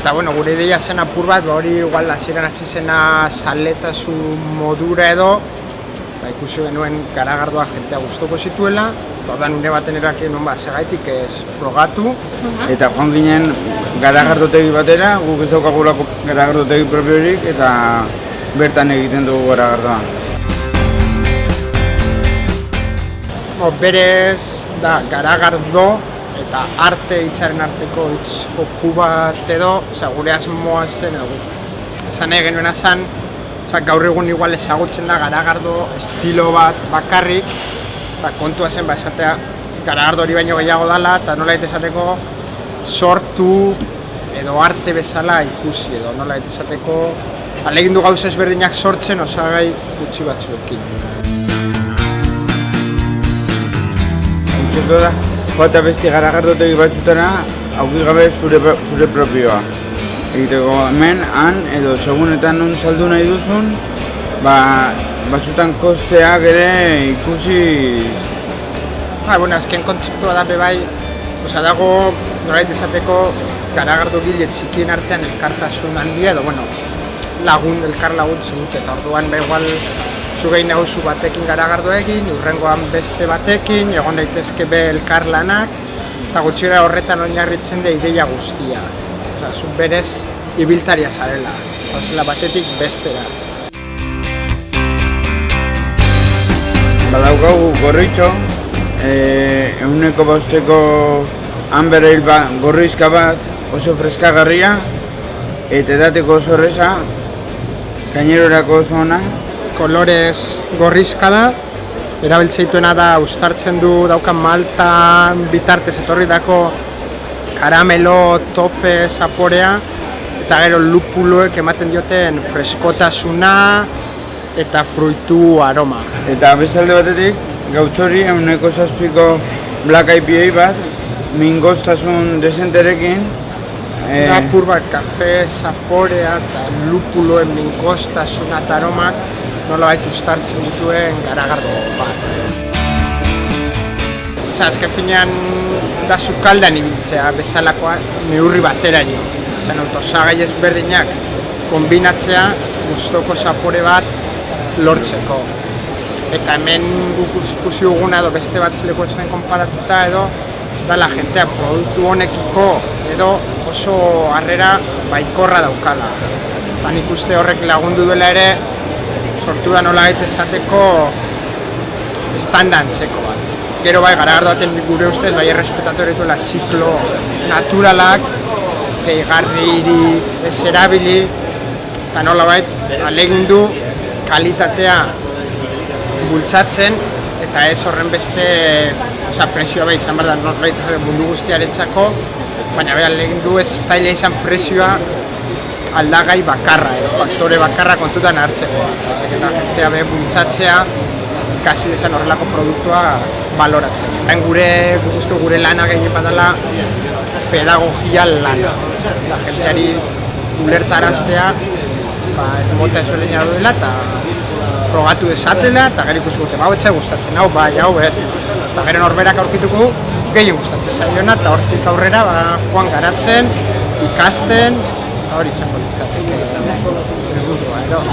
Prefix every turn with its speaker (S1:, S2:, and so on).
S1: Eta, bueno, gure ideia zen apur bat, hori igual hasieran hasi zena saletasun modura edo, ikusi genuen garagardoa jentea gustoko zituela, eta ordan une baten eraki non segaitik ez frogatu.
S2: Eta joan ginen garagardotegi batera, guk ez daukagulako garagardotegi propiorik, eta bertan egiten dugu garagardoa.
S1: Berez da garagardo eta arte hitzaren arteko hitz joku bat edo, gure asmoa zen edo esan nahi genuena zen, gaur egun igual ezagutzen da garagardo estilo bat bakarrik, eta kontua zen esatea garagardo hori baino gehiago dela, eta nolabait esateko sortu edo arte bezala ikusi edo nolabait esateko ahalegindu gauza ezberdinak sortzen osagai gutxi batzuekin.
S2: Entzutu da, joatea beste garagardotegi batzutara, auki gabe zure propioa. Egiteko hemen, han, edo segunetan non saldu nahi duzun, batzutan kosteak ere ikusi.
S1: Azken kontzeptua da bebai, dago nolabait esateko garagardo gile txikien artean elkartasun handia edo, elkar laguntzen dute, eta orduan igual zugei nagusu batekin garagardo egin, urrengoan beste batekin, egon daitezke be elkar lanak, eta gutxira horretan oinarritzen da ideia guztia. Zuk berez ibiltaria zarela, zela batetik bestera.
S2: Badaukagu gorritxo, 100 amberreil gorrizka bat, oso freskagarria, eta edateko oso erreza, gainerorako oso ona.
S1: Kolorez gorrizka da, erabiltzeituena da uztartzen du daukan maltan bitartez etorri dako karamelo, tofe, zaporea, eta gero lupuloek ematen dioten freskotasuna eta fruitu aroma.
S2: Eta bestalde batetik, gautxori 107ko Black IPA bat, mingoztasun desenterekin.
S1: Apur bat kafe, zaporea eta lupuloen mingoztasuna eta aromak nolabait uztartzen dituen garagardo bat. Azken finean da sukaldean ibiltzea bezalakoa neurri baterari. Osagai ezberdinak kombinatzea gustoko zapore bat lortzeko. Eta hemen guk ikusi duguna edo beste bat lekuetzen konparatuta edo dala jentea produktu honekiko edo oso harrera baikorra daukala. Eta nik uste horrek lagundu duela ere sortu da nolabait esateko estandantzeko bat. Gero garagardo baten gure ustez errespetatu dituela ziklo naturalak, gehigarri ez erabili, eta nolabait ahalegindu kalitatea bultzatzen, eta ez horren beste presioa izan behar da nolabait mundu guztiarentzako, baina ahalegindu ez zaila izan presioa aldagai bakarra, faktore bakarra kontutan hartzeko. Eta jentea bultzatzea, ikasi desan horrelako produktua baloratzen. Gure lana gehien badala pedagogia lana. Jenteari ulertaraztea, mota ezoleina duela eta frogatu desatela, eta gero ikusi gute, etxai gustatzen, hau ez. Eta gero norberak aurkituko gehien gustatzen zaiona, eta hortik aurrera joan garatzen, ikasten, eta hori izango litzateke helburua,